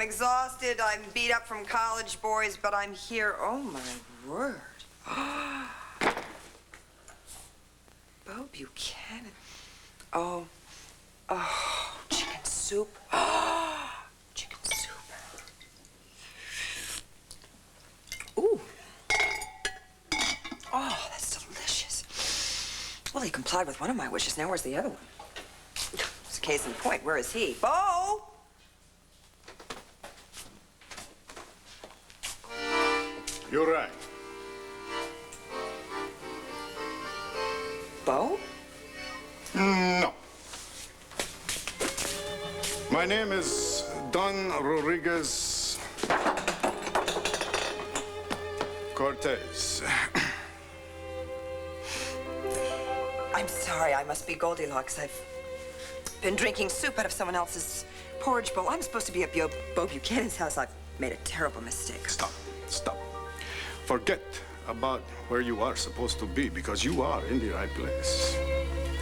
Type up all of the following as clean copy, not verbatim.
exhausted. I'm beat up from college boys, but I'm here. Oh, my word. Bo Buchanan. Oh, chicken soup. Chicken soup. Ooh. Oh, that's delicious. Well, he complied with one of my wishes. Now where's the other one? It's a case in point. Where is he? Bo! You're right. Bo? No. My name is Don Rodriguez Cortez. I'm sorry. I must be Goldilocks. I've been drinking soup out of someone else's porridge bowl. I'm supposed to be at Bo Buchanan's house. I've made a terrible mistake. Stop. Forget about where you are supposed to be, because you are in the right place.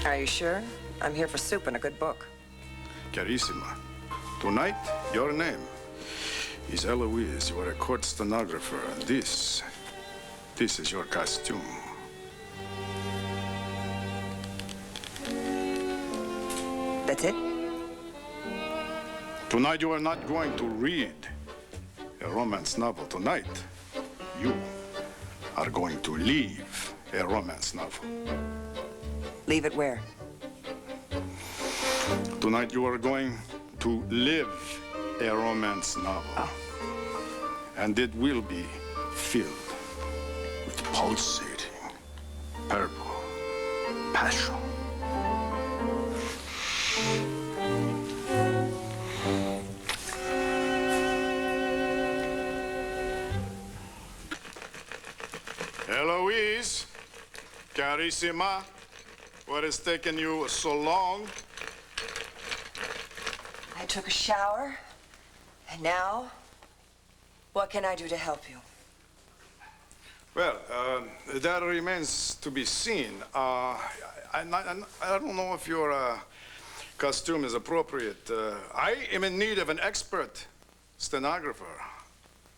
Are you sure? I'm here for soup and a good book. Carissima, tonight, your name is Eloise. You are a court stenographer, and this is your costume. That's it? Tonight, you are not going to read a romance novel. Tonight, you are going to leave a romance novel. Leave it where? Tonight, you are going to live a romance novel. Oh. And it will be filled with pulsating, purple passion. Eloise, Carissima, what has taken you so long? I took a shower, and now, what can I do to help you? Well, that remains to be seen. I don't know if your costume is appropriate. I am in need of an expert stenographer.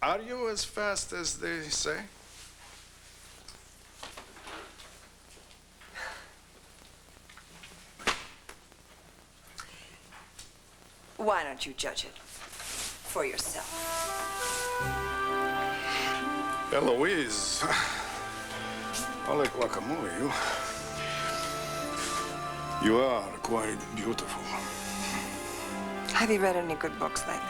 Are you as fast as they say? Why don't you judge it for yourself? Eloise, holy guacamole, you are quite beautiful. Have you read any good books lately?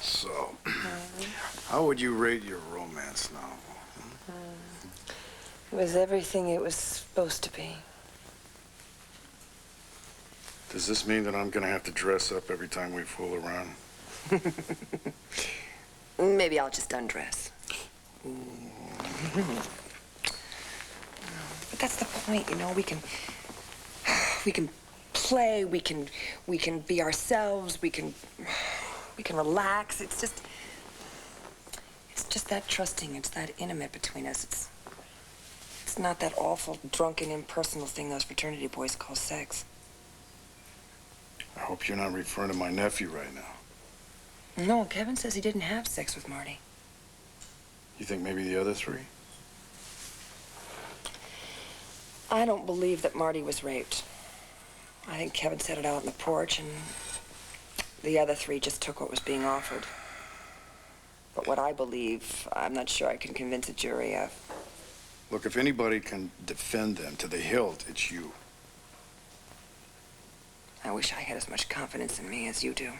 So, how would you rate your romance novel? It was everything it was supposed to be. Does this mean that I'm gonna have to dress up every time we fool around? Maybe I'll just undress. But that's the point, you know. We can play. We can be ourselves. We can relax. It's just that trusting. It's that intimate between us. It's not that awful, drunken, impersonal thing those fraternity boys call sex. I hope you're not referring to my nephew right now. No, Kevin says he didn't have sex with Marty. You think maybe the other three? I don't believe that Marty was raped. I think Kevin said it out on the porch, and the other three just took what was being offered. But what I believe, I'm not sure I can convince a jury of. Look, if anybody can defend them to the hilt, it's you. I wish I had as much confidence in me as you do.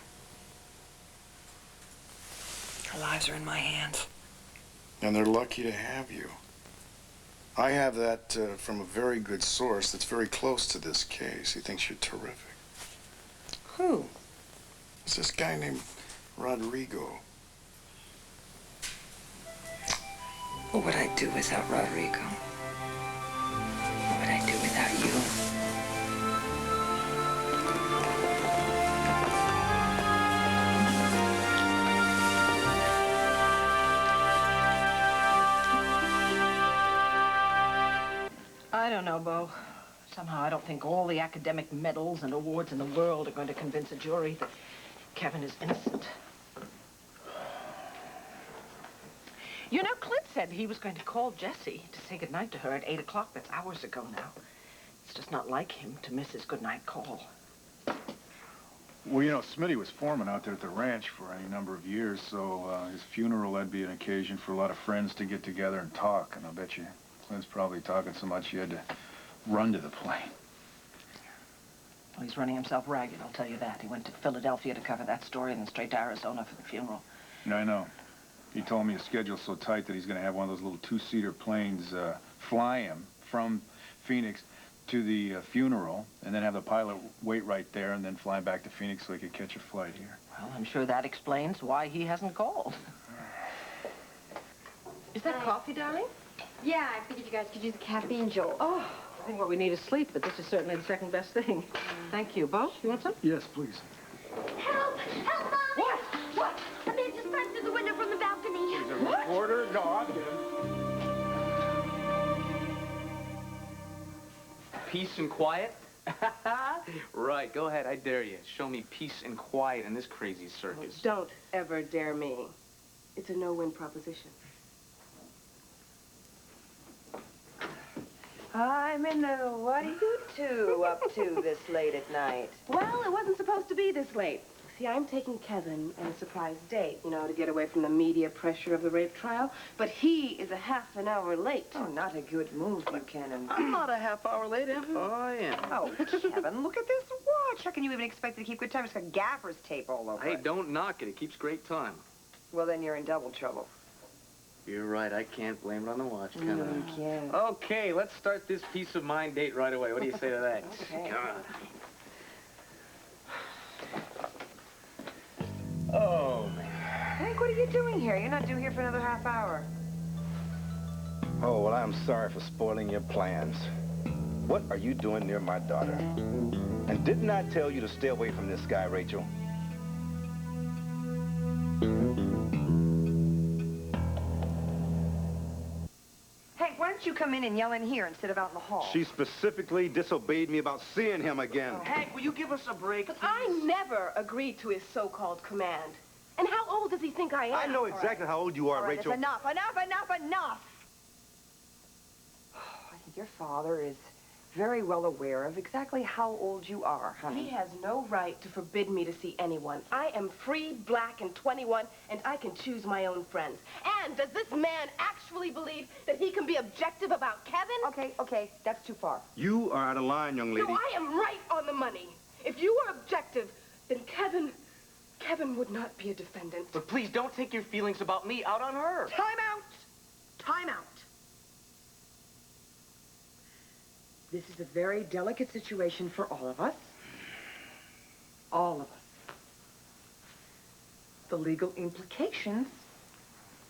Our lives are in my hands. And they're lucky to have you. I have that from a very good source that's very close to this case. He thinks you're terrific. Who? It's this guy named Rodrigo. What would I do without Rodrigo? What would I do without you? I don't know, Bo. Somehow I don't think all the academic medals and awards in the world are going to convince a jury that Kevin is innocent. You know, Clint said he was going to call Jessie to say goodnight to her at 8 o'clock. That's hours ago now. It's just not like him to miss his goodnight call. Well, you know, Smitty was foreman out there at the ranch for any number of years, so his funeral, that'd be an occasion for a lot of friends to get together and talk. And I'll bet you Clint's probably talking so much he had to run to the plane. Well, he's running himself ragged, I'll tell you that. He went to Philadelphia to cover that story and then straight to Arizona for the funeral. Yeah, I know. He told me his schedule's so tight that he's going to have one of those little two-seater planes fly him from Phoenix to the funeral, and then have the pilot wait right there and then fly back to Phoenix so he could catch a flight here. Well, I'm sure that explains why he hasn't called. Is that coffee, darling? Yeah, I figured you guys could use a caffeine jolt. Oh, I think what we need is sleep, but this is certainly the second best thing. Thank you. Bo, you want some? Yes, please. Help! Help, Mommy! What? What? A man just climbed through the window from the balcony. He's a reporter? No, I'll get him. Peace and quiet? Right, go ahead, I dare you. Show me peace and quiet in this crazy circus. Don't ever dare me. It's a no-win proposition. Hi, Minnow. What are you two up to this late at night? Well, it wasn't supposed to be this late. See, I'm taking Kevin on a surprise date, you know, to get away from the media pressure of the rape trial. But he is a half an hour late. Oh, not a good move, Buchanan. I'm not a half hour late, Evan. Oh, I am. Oh, Kevin, look at this watch. How can you even expect it to keep good time? It's got gaffer's tape all over Hey, it. don't knock it. It keeps great time. Well, then you're in double trouble. You're right. I can't blame it on the watch, can No, I? you can't. Okay, let's start this peace of mind date right away. What do you say to that? Okay. Come on. Oh, man. Hank, what are you doing here? You're not due here for another half hour. Oh, well, I'm sorry for spoiling your plans. What are you doing near my daughter? And didn't I tell you to stay away from this guy, Rachel? Hank, why don't you come in and yell in here instead of out in the hall? She specifically disobeyed me about seeing him again. Hank, will you give us a break, But please? I never agreed to his so-called command. And how old does he think I am? I know exactly how old you are, All right, Rachel. it's enough. I think your father is very well aware of exactly how old you are, honey. He has no right to forbid me to see anyone. I am free, black, and 21, and I can choose my own friends. And does this man actually believe that he can be objective about Kevin? Okay, that's too far. You are out of line, young lady. No, I am right on the money. If you were objective, then Kevin would not be a defendant. But please, don't take your feelings about me out on her. Time out! Time out! This is a very delicate situation for all of us. All of us. The legal implications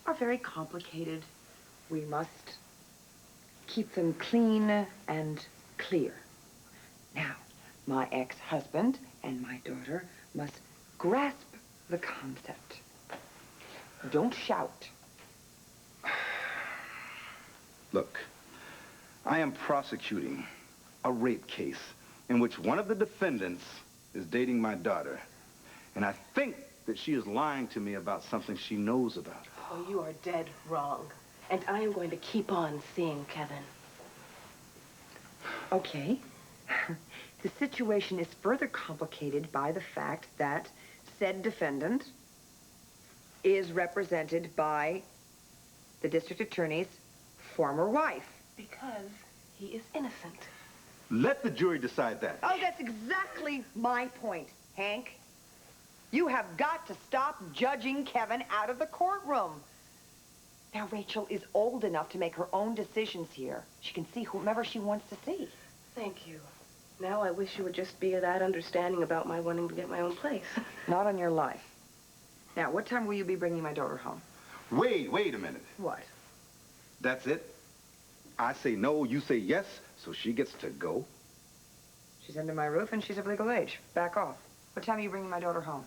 are very complicated. We must keep them clean and clear. Now, my ex-husband and my daughter must grasp the concept. Don't shout. Look, I am prosecuting a rape case in which one of the defendants is dating my daughter. And I think that she is lying to me about something she knows about. Oh, you are dead wrong. And I am going to keep on seeing Kevin. Okay. The situation is further complicated by the fact that said defendant is represented by the district attorney's former wife. Because he is innocent. Let the jury decide that. Oh, that's exactly my point, Hank. You have got to stop judging Kevin out of the courtroom. Now, Rachel is old enough to make her own decisions here. She can see whomever she wants to see. Thank you. Now I wish you would just be that understanding about my wanting to get my own place. Not on your life. Now, what time will you be bringing my daughter home? Wait a minute. What? That's it? I say no, you say yes, so she gets to go? She's under my roof and she's of legal age. Back off. What time are you bringing my daughter home?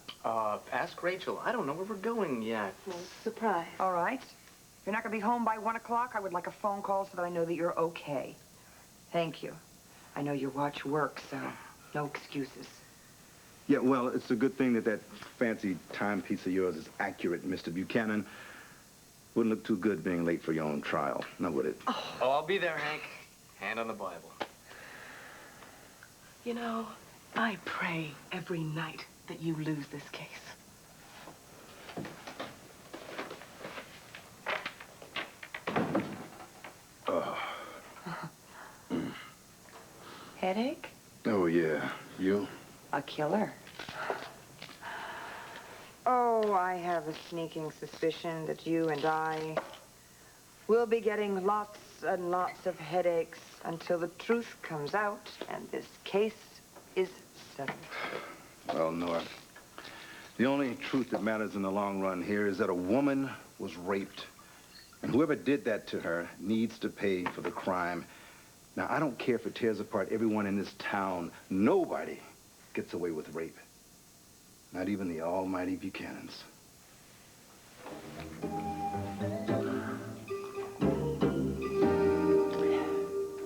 Ask Rachel. I don't know where we're going yet. Well, surprise. All right. If you're not going to be home by 1 o'clock, I would like a phone call so that I know that you're okay. Thank you. I know your watch works, so no excuses. Yeah, well, it's a good thing that that fancy timepiece of yours is accurate, Mr. Buchanan. Wouldn't look too good being late for your own trial, now would it? Oh, I'll be there, Hank. Hand on the Bible. You know, I pray every night that you lose this case. Headache? Oh, yeah. You? A killer. Oh, I have a sneaking suspicion that you and I will be getting lots and lots of headaches until the truth comes out and this case is settled. Well, Nora, the only truth that matters in the long run here is that a woman was raped. And whoever did that to her needs to pay for the crime. Now, I don't care if it tears apart everyone in this town. Nobody gets away with rape. Not even the almighty Buchanans.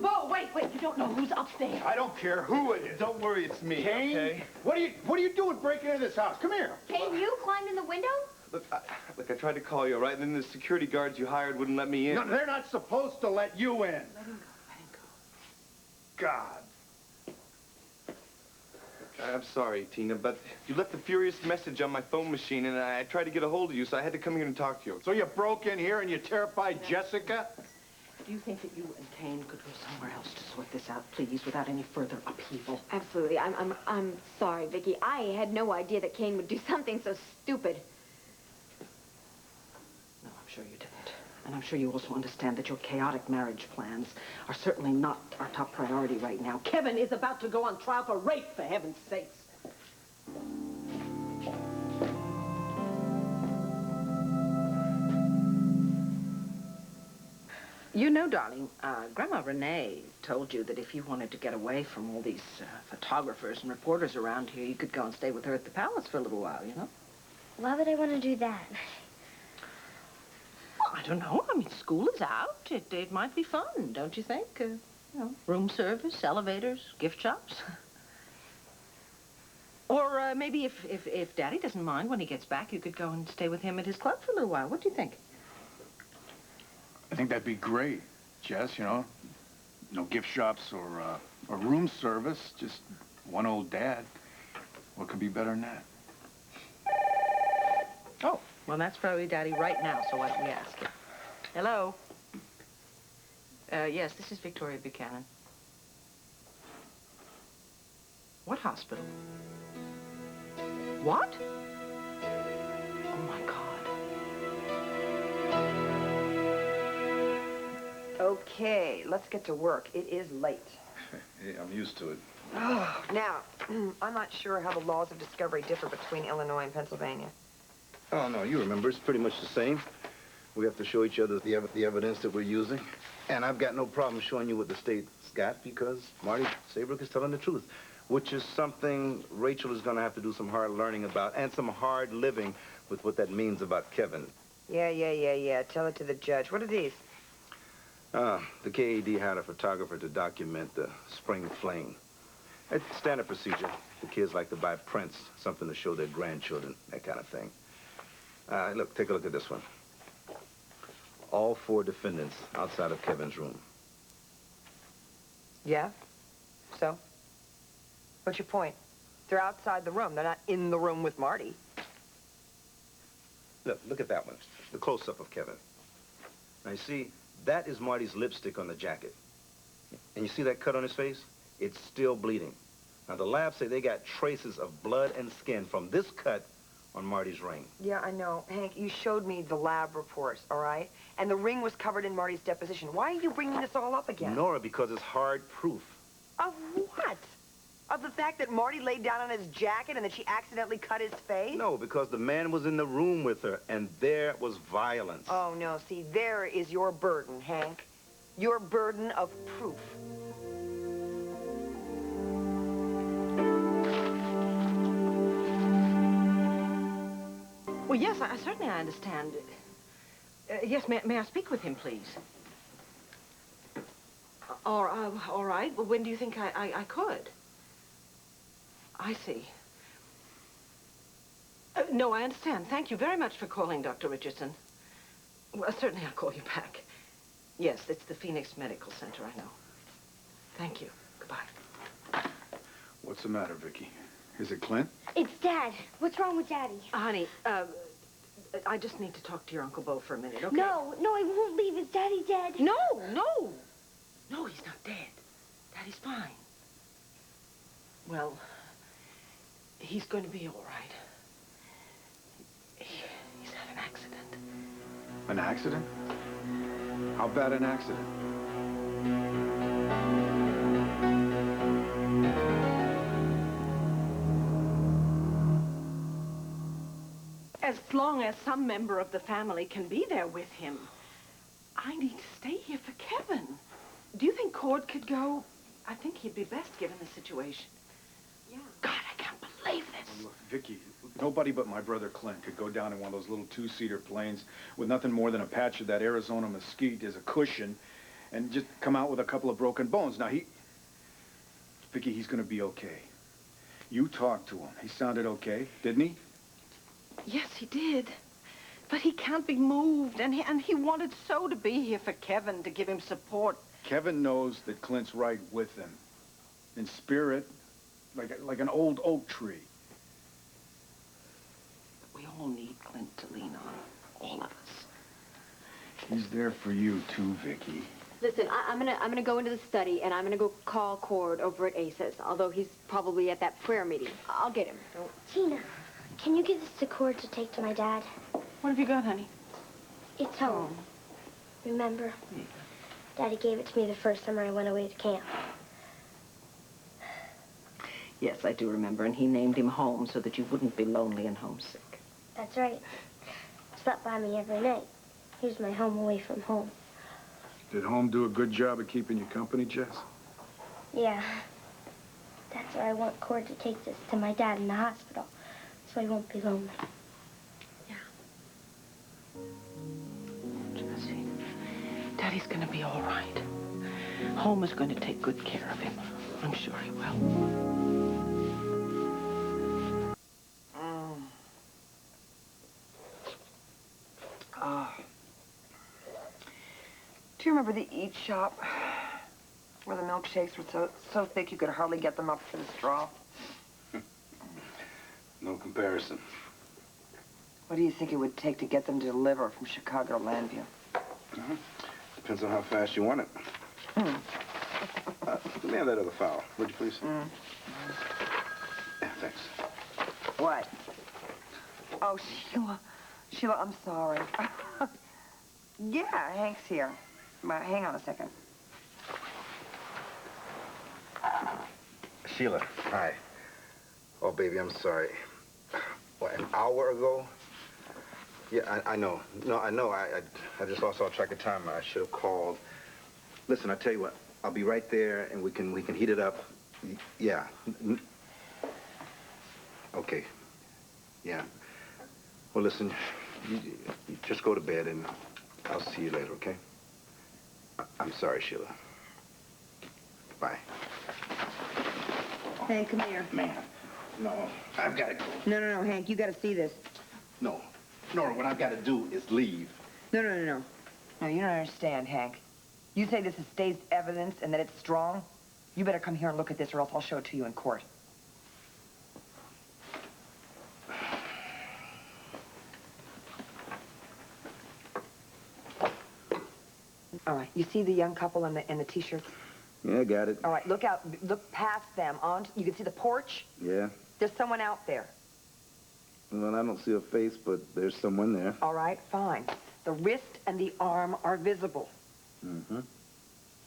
Whoa, wait, you don't know who's upstairs. I don't care who it is. Don't worry, it's me, Kane, okay? what are you doing breaking into this house? Come here. Kane, you climbed in the window? Look, I tried to call you, all right? And then the security guards you hired wouldn't let me in. No, they're not supposed to let you in. Let him go. God. I'm sorry, Tina, but you left a furious message on my phone machine, and I tried to get a hold of you, so I had to come here and talk to you. So you broke in here and you terrified Jessica? Do you think that you and Kane could go somewhere else to sort this out, please, without any further upheaval? Absolutely. I'm sorry, Vicky. I had no idea that Kane would do something so stupid. No, I'm sure you didn't. And I'm sure you also understand that your chaotic marriage plans are certainly not our top priority right now. Kevin is about to go on trial for rape, for heaven's sakes. You know, darling, Grandma Renee told you that if you wanted to get away from all these photographers and reporters around here, you could go and stay with her at the palace for a little while, you know? Why would I want to do that? Well, I don't know. I mean, school is out. It might be fun, don't you think? You know, room service, elevators, gift shops. Or maybe if Daddy doesn't mind, when he gets back, you could go and stay with him at his club for a little while. What do you think? I think that'd be great, Jess, you know. No gift shops or room service, just one old dad. What could be better than that? Oh, well, that's probably Daddy right now, so why don't we ask him? Hello? Yes, this is Victoria Buchanan. What hospital? What? Oh, my God. Okay, let's get to work. It is late. Hey, I'm used to it. Oh, now, I'm not sure how the laws of discovery differ between Illinois and Pennsylvania. Oh, no, you remember. It's pretty much the same. We have to show each other the evidence that we're using. And I've got no problem showing you what the state's got because Marty Saybrook is telling the truth, which is something Rachel is going to have to do some hard learning about and some hard living with what that means about Kevin. Yeah. Tell it to the judge. What are these? The KAD hired a photographer to document the spring fling. It's standard procedure. The kids like to buy prints, something to show their grandchildren, that kind of thing. Look, take a look at this one. All 4 defendants outside of Kevin's room. Yeah? So? What's your point? They're outside the room. They're not in the room with Marty. Look at that one. The close-up of Kevin. Now, you see, that is Marty's lipstick on the jacket. And you see that cut on his face? It's still bleeding. Now, the labs say they got traces of blood and skin from this cut on Marty's ring. Yeah, I know. Hank, you showed me the lab reports, all right? And the ring was covered in Marty's deposition. Why are you bringing this all up again? Nora, because it's hard proof. Of what? Of the fact that Marty laid down on his jacket and that she accidentally cut his face? No, because the man was in the room with her, and there was violence. Oh, no. See, there is your burden, Hank. Your burden of proof. Well, yes, I certainly understand. Yes, may I speak with him, please? All right. Well, when do you think I could? I see. No, I understand. Thank you very much for calling, Dr. Richardson. Well, certainly I'll call you back. Yes, it's the Phoenix Medical Center, I know. Thank you. Goodbye. What's the matter, Vicky? Is it Clint? It's Dad. What's wrong with Daddy? Honey, I just need to talk to your Uncle Bo for a minute, okay? No, I won't leave. Is Daddy dead? No. No, he's not dead. Daddy's fine. Well, he's going to be all right. He's had an accident. An accident? How bad an accident? As long as some member of the family can be there with him, I need to stay here for Kevin. Do you think Cord could go? I think he'd be best given the situation. Yeah. God, I can't believe this. Look, Vicky, nobody but my brother Clint could go down in one of those little two-seater planes with nothing more than a patch of that Arizona mesquite as a cushion and just come out with a couple of broken bones. Now, Vicky, he's going to be okay. You talked to him. He sounded okay, didn't he? Yes, he did. But he can't be moved, and he wanted so to be here for Kevin, to give him support. Kevin knows that Clint's right with him. In spirit, like an old oak tree. We all need Clint to lean on. All of us. He's there for you, too, Vicky. Listen, I'm gonna go into the study, and I'm gonna go call Cord over at Ace's, although he's probably at that prayer meeting. I'll get him. Tina, can you give this to Cord to take to my dad? What have you got, honey? It's home. Remember? Daddy gave it to me the first summer I went away to camp. Yes, I do remember, and he named him Home so that you wouldn't be lonely and homesick. That's right. Slept by me every night. He was my home away from home. Did Home do a good job of keeping you company, Jess? Yeah. That's why I want Cord to take this to my dad in the hospital, so he won't be lonely. Jesse, Daddy's gonna be all right. Home is going to take good care of him. I'm sure he will. Do you remember the Eat Shop? Where the milkshakes were so thick you could hardly get them up to the straw? No comparison. What do you think it would take to get them to deliver from Chicago to Landview? Depends on how fast you want it. Let me have that other foul, would you please? Yeah, thanks. What? Oh, Sheila, I'm sorry. Yeah, Hank's here. But hang on a second. Sheila, hi. Oh, baby, I'm sorry. What, an hour ago? Yeah, I know. No, I know. I just lost all track of time. I should have called. Listen, I tell you what. I'll be right there, and we can heat it up. Yeah. Okay. Yeah. Well, listen. You just go to bed, and I'll see you later. Okay? I'm sorry, Sheila. Bye. Hank, come here. Man, no, I've got to go. No, Hank, you got to see this. No, Nora, what I've got to do is leave. No. No, you don't understand, Hank. You say this is staged evidence and that it's strong? You better come here and look at this or else I'll show it to you in court. All right, you see the young couple in the T-shirts? Yeah, I got it. All right, look out, look past them. You can see the porch? Yeah. There's someone out there. Well, I don't see a face, but there's someone there. All right, fine. The wrist and the arm are visible. Mm-hmm.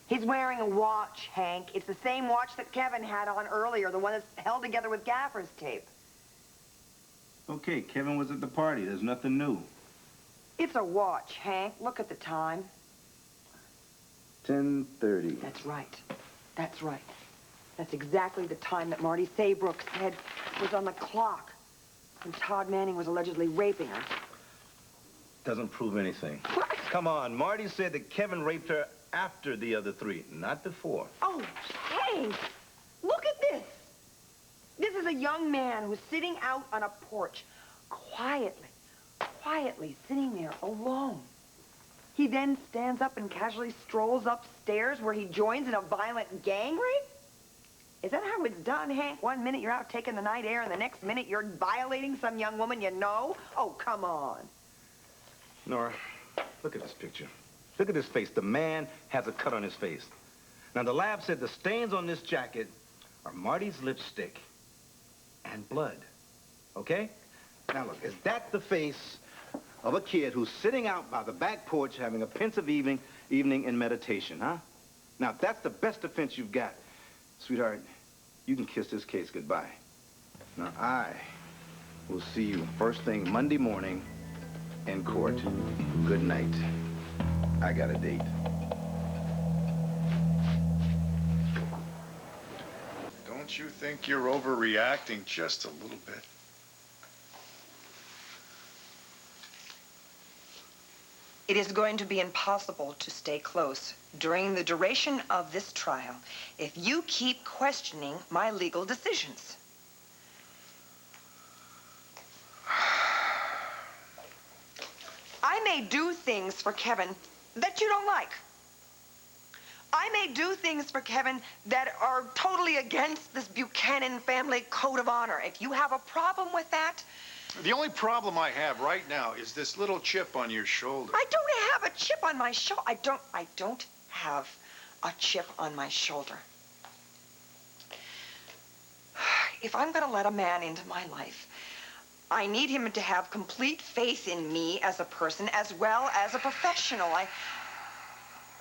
He's wearing a watch, Hank. It's the same watch that Kevin had on earlier, the one that's held together with gaffer's tape. Okay, Kevin was at the party. There's nothing new. It's a watch, Hank. Look at the time. 10:30. That's right. That's right. That's exactly the time that Marty Saybrook said was on the clock when Todd Manning was allegedly raping her. Doesn't prove anything. What? Come on, Marty said that Kevin raped her after the other three, not before. Oh, Hank! Look at this! This is a young man who's sitting out on a porch, quietly sitting there alone. He then stands up and casually strolls upstairs where he joins in a violent gang rape? Is that how it's done, Hank? 1 minute you're out taking the night air and the next minute you're violating some young woman you know? Oh, come on. Nora, look at this picture. Look at his face. The man has a cut on his face. Now, the lab said the stains on this jacket are Marty's lipstick and blood. Okay? Now, look, is that the face of a kid who's sitting out by the back porch having a pensive evening in meditation, huh? Now, if that's the best defense you've got, sweetheart, you can kiss this case goodbye. Now, I will see you first thing Monday morning in court. Good night. I got a date. Don't you think you're overreacting just a little bit? It is going to be impossible to stay close during the duration of this trial if you keep questioning my legal decisions. I may do things for Kevin that you don't like. I may do things for Kevin that are totally against this Buchanan family code of honor. If you have a problem with that... The only problem I have right now is this little chip on your shoulder. I don't have a chip on my shoulder. I don't have a chip on my shoulder. If I'm going to let a man into my life, I need him to have complete faith in me as a person as well as a professional.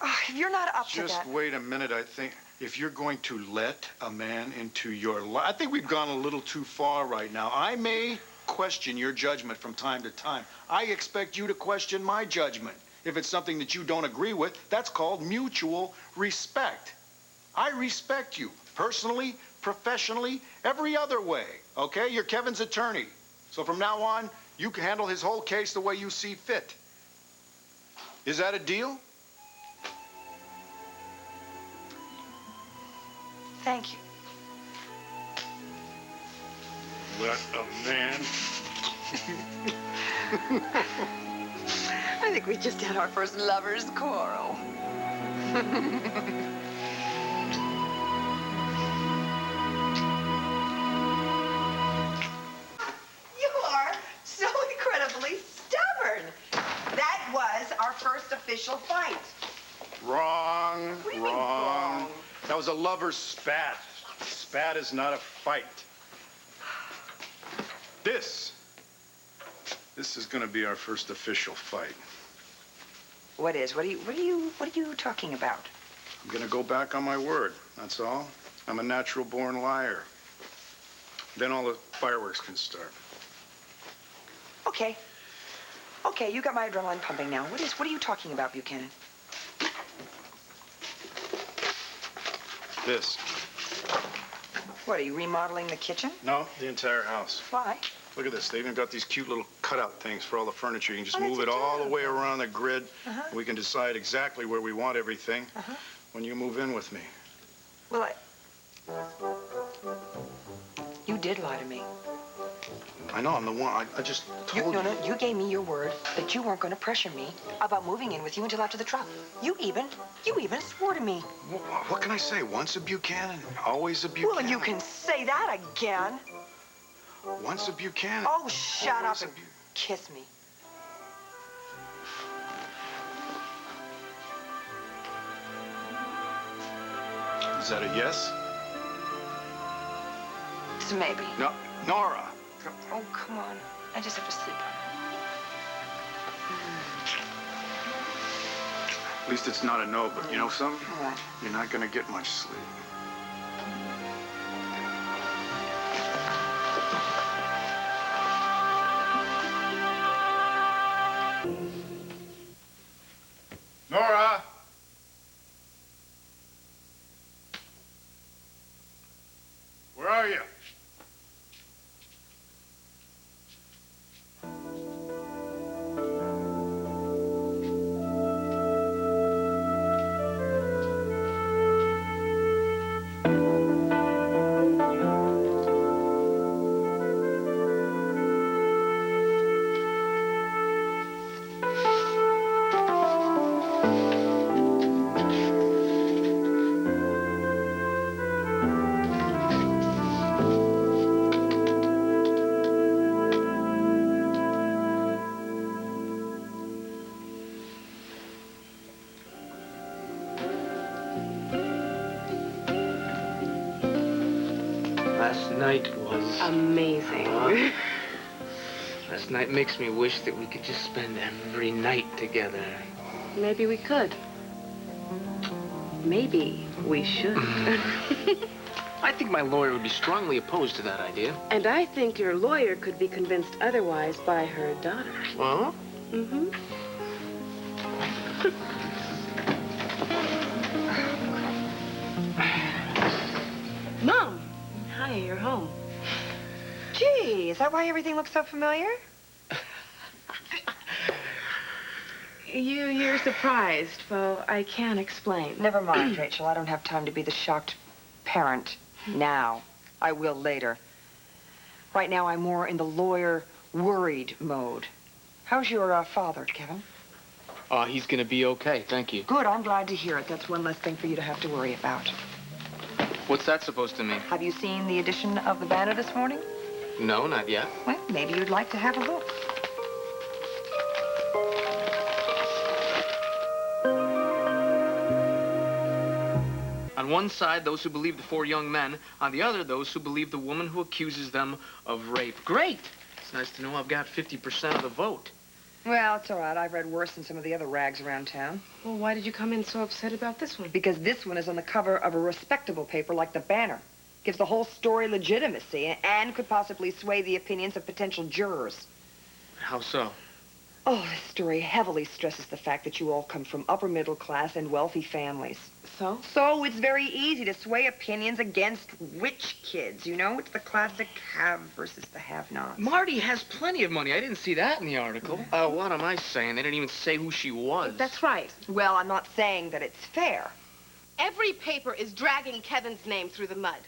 If you're not up to that... Just wait a minute, I think. If you're going to let a man into your life... I think we've gone a little too far right now. I may question your judgment from time to time. I expect you to question my judgment. If it's something that you don't agree with, that's called mutual respect. I respect you personally, professionally, every other way, okay? You're Kevin's attorney. So from now on, you can handle his whole case the way you see fit. Is that a deal? Thank you. Let a man... I think we just had our first lover's quarrel. You are so incredibly stubborn. That was our first official fight. Wrong, What do you mean wrong? That was a lover's spat. Spat is not a fight. This is going to be our first official fight. What is? What are you talking about? I'm going to go back on my word, that's all. I'm a natural-born liar. Then all the fireworks can start. Okay. Okay, you got my adrenaline pumping now. What are you talking about, Buchanan? This. What, are you remodeling the kitchen? No, the entire house. Why? Look at this. They even got these cute little cutout things for all the furniture. You can just move it that's all the adorable. way around the grid. We can decide exactly where we want everything when you move in with me. Well, you did lie to me. I know, I'm the one. I just told you. No, you gave me your word that you weren't going to pressure me about moving in with you until after the trial. You even swore to me. What can I say? Once a Buchanan, always a Buchanan. Well, you can say that again. Once a Buchanan. Oh, shut up and kiss me. Is that a yes? It's a maybe. No, Nora. Oh, come on. I just have to sleep on it. At least it's not a no, but you know something? What? You're not gonna get much sleep. Nora! Where are you? Last night was... Amazing. Last night makes me wish that we could just spend every night together. Maybe we could. Maybe we should. I think my lawyer would be strongly opposed to that idea. And I think your lawyer could be convinced otherwise by her daughter. Well? Mm-hmm. Mom! Hi, you're home. Gee, is that why everything looks so familiar? You're surprised. Well, I can't explain. Never mind, Rachel. I don't have time to be the shocked parent now. I will later. Right now, I'm more in the lawyer-worried mode. How's your father, Kevin? He's gonna be okay, thank you. Good, I'm glad to hear it. That's one less thing for you to have to worry about. What's that supposed to mean? Have you seen the edition of the Banner this morning? No, not yet. Well, maybe you'd like to have a look. On one side, those who believe the 4 young men. On the other, those who believe the woman who accuses them of rape. Great! It's nice to know I've got 50% of the vote. Well, it's all right. I've read worse than some of the other rags around town. Well, why did you come in so upset about this one? Because this one is on the cover of a respectable paper like the Banner. Gives the whole story legitimacy and could possibly sway the opinions of potential jurors. How so? Oh, this story heavily stresses the fact that you all come from upper middle class and wealthy families. So? So it's very easy to sway opinions against rich kids, you know? It's the classic have versus the have-nots. Marty has plenty of money. I didn't see that in the article. What am I saying? They didn't even say who she was. That's right. Well, I'm not saying that it's fair. Every paper is dragging Kevin's name through the mud.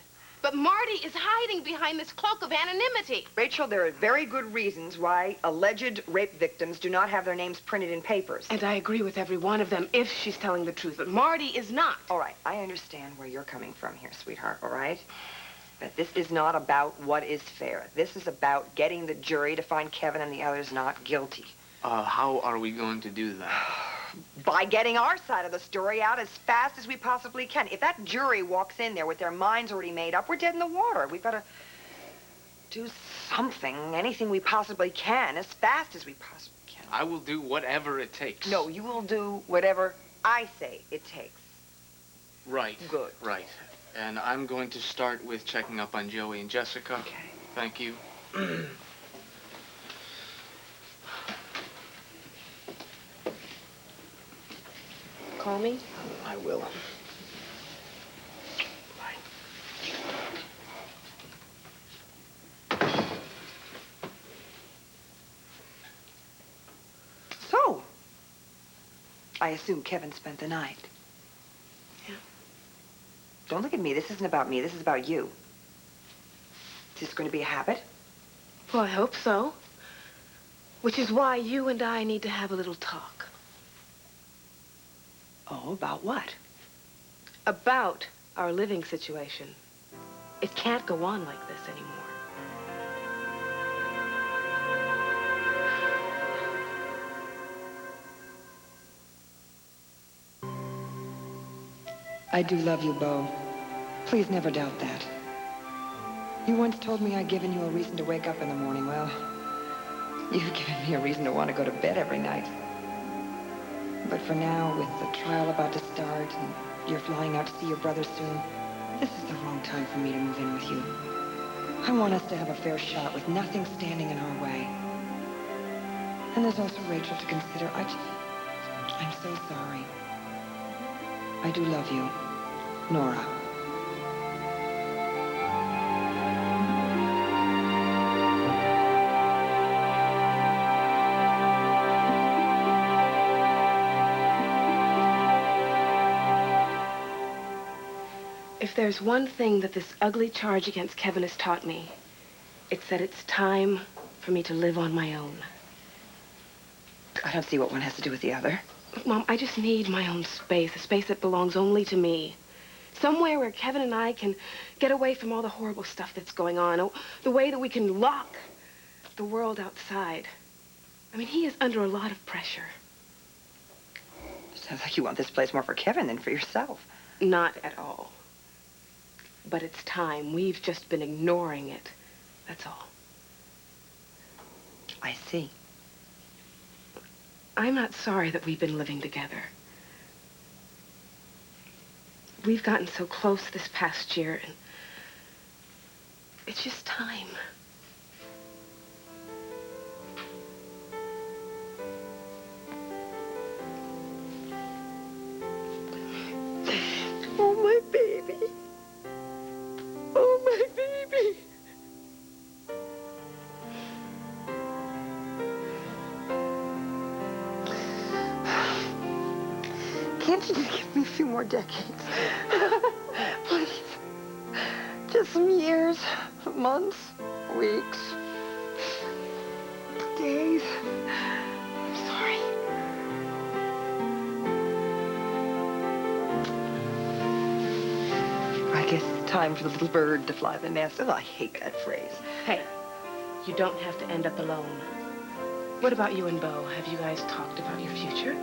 But Marty is hiding behind this cloak of anonymity. Rachel, there are very good reasons why alleged rape victims do not have their names printed in papers. And I agree with every one of them if she's telling the truth. But Marty is not. All right, I understand where you're coming from here, sweetheart, all right? But this is not about what is fair. This is about getting the jury to find Kevin and the others not guilty. How are we going to do that? By getting our side of the story out as fast as we possibly can. If that jury walks in there with their minds already made up, we're dead in the water. We've got to do something, anything we possibly can, as fast as we possibly can. I will do whatever it takes. No, you will do whatever I say it takes. Right. Good. Right. And I'm going to start with checking up on Joey and Jessica. Okay. Thank you. Call me. I will. So, I assume Kevin spent the night. Yeah. Don't look at me. This isn't about me. This is about you. Is this going to be a habit? Well, I hope so. Which is why you and I need to have a little talk. Oh, about what? About our living situation. It can't go on like this anymore. I do love you, Beau. Please never doubt that. You once told me I'd given you a reason to wake up in the morning. Well, you've given me a reason to want to go to bed every night. But for now, with the trial about to start and you're flying out to see your brother soon, this is the wrong time for me to move in with you. I want us to have a fair shot with nothing standing in our way. And there's also Rachel to consider. I'm so sorry. I do love you, Nora. If there's one thing that this ugly charge against Kevin has taught me, it's that it's time for me to live on my own. I don't see what one has to do with the other. Look, Mom, I just need my own space, a space that belongs only to me. Somewhere where Kevin and I can get away from all the horrible stuff that's going on, the way that we can lock the world outside. I mean, he is under a lot of pressure. Sounds like you want this place more for Kevin than for yourself. Not at all. But it's time. We've just been ignoring it. That's all. I see. I'm not sorry that we've been living together. We've gotten so close this past year, and it's just time. Oh, my baby. Oh, my baby. Can't you just give me a few more decades? Please. Just some years, months, weeks, days. I'm sorry. I guess it's time for the little bird to fly the nest. Oh, I hate that phrase. Hey, you don't have to end up alone. What about you and Beau? Have you guys talked about your future?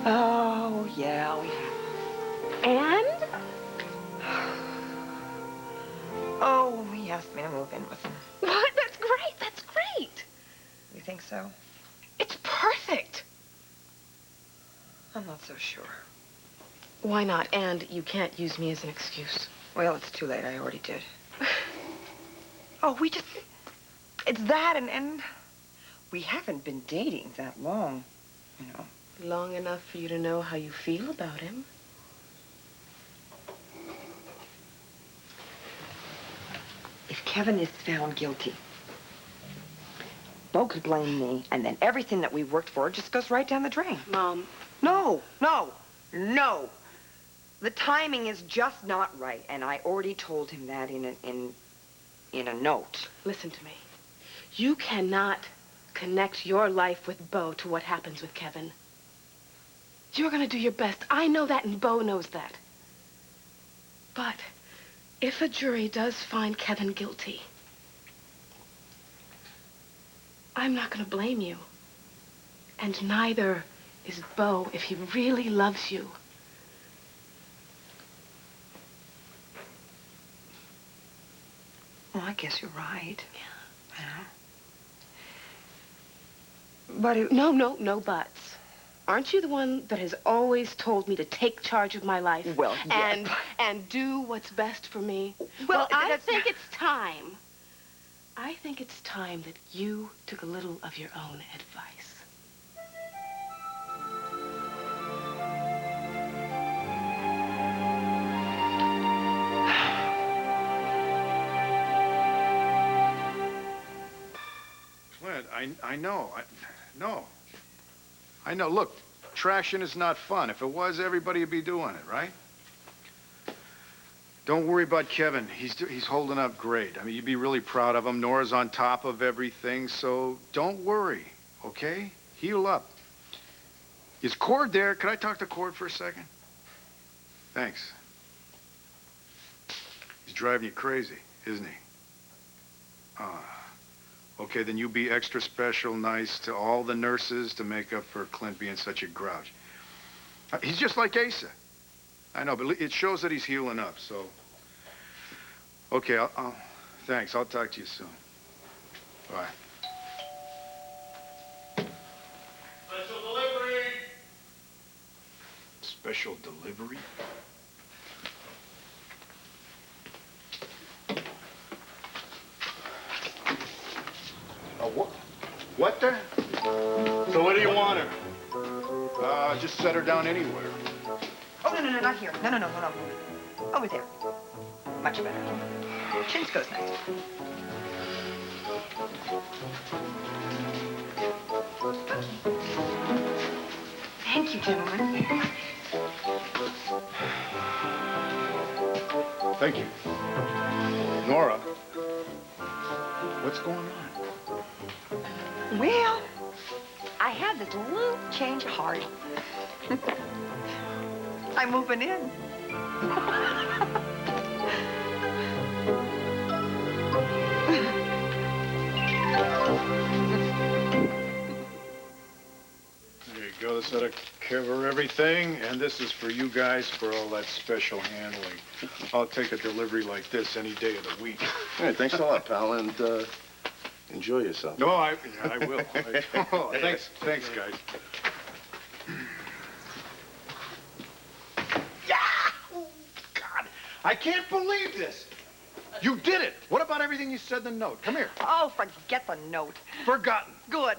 Oh, yeah, we have. And? Oh, he asked me to move in with him. What? That's great. That's great. You think so? It's perfect. I'm not so sure. Why not? And you can't use me as an excuse. Well, it's too late. I already did. Oh, it's that and we haven't been dating that long, you know. Long enough for you to know how you feel about him. If Kevin is found guilty, Beau could blame me, and then everything that we worked for just goes right down the drain. Mom. No. The timing is just not right, and I already told him that in a note. Listen to me. You cannot connect your life with Beau to what happens with Kevin. You're gonna do your best. I know that, and Beau knows that. But if a jury does find Kevin guilty, I'm not gonna blame you. And neither is Beau if he really loves you. Well, I guess you're right. Yeah. But No buts. Aren't you the one that has always told me to take charge of my life? Well, yeah. And do what's best for me? Well, I think it's time. I think it's time that you took a little of your own advice. Clint, I know. I know. Look, trashing is not fun. If it was, everybody would be doing it, right? Don't worry about Kevin. He's holding up great. I mean, you'd be really proud of him. Nora's on top of everything, so don't worry, okay? Heal up. Is Cord there? Could I talk to Cord for a second? Thanks. He's driving you crazy, isn't he? Okay, then you be extra special nice to all the nurses to make up for Clint being such a grouch. He's just like Asa. I know, but it shows that he's healing up, so... Okay, thanks. I'll talk to you soon. Bye. Special delivery! special delivery? What the? So where do you want her? Just set her down anywhere. Oh, no, not here. No. Over there. Much better. Chintz goes nice. Thank you, gentlemen. Thank you. Nora, what's going on? Well, I had this little change of heart. I'm moving in. There you go. This ought to cover everything. And this is for you guys for all that special handling. I'll take a delivery like this any day of the week. Hey, thanks a lot, pal, and enjoy yourself. No, I will. Oh, thanks, guys. God, I can't believe this. You did it. What about everything you said in the note? Come here. Oh, forget the note. Forgotten. Good.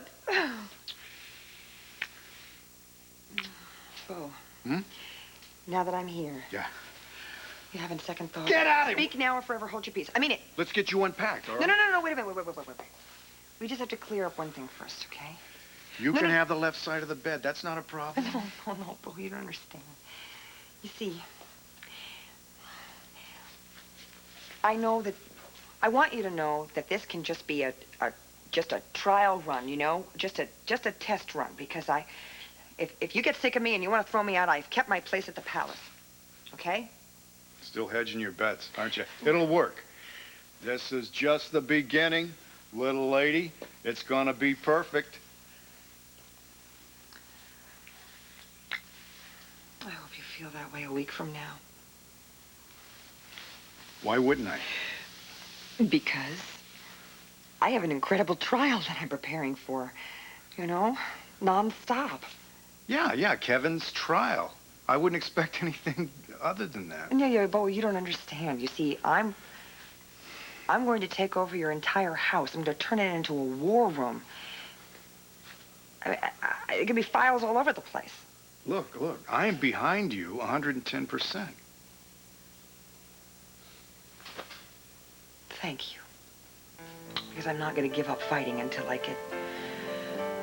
Oh. Now that I'm here. Yeah. You having second thoughts? Get out of here. Speak now or forever hold your peace. I mean it. Let's get you unpacked, all right? No. Wait a minute. Wait. We just have to clear up one thing first, okay? You can have the left side of the bed. That's not a problem. No, Bo, you don't understand. You see, I want you to know that this can just be just a trial run, you know? Just a test run, because if you get sick of me and you want to throw me out, I've kept my place at the palace, okay? Still hedging your bets, aren't you? It'll work. This is just the beginning, little lady. It's gonna be perfect. I hope you feel that way a week from now. Why wouldn't I? Because I have an incredible trial that I'm preparing for, you know, non-stop. Yeah, Kevin's trial. I wouldn't expect anything other than that. Yeah, Bo, you don't understand. You see, I'm going to take over your entire house. I'm going to turn it into a war room. It could be files all over the place. Look, I am behind you 110%. Thank you. Because I'm not going to give up fighting until I get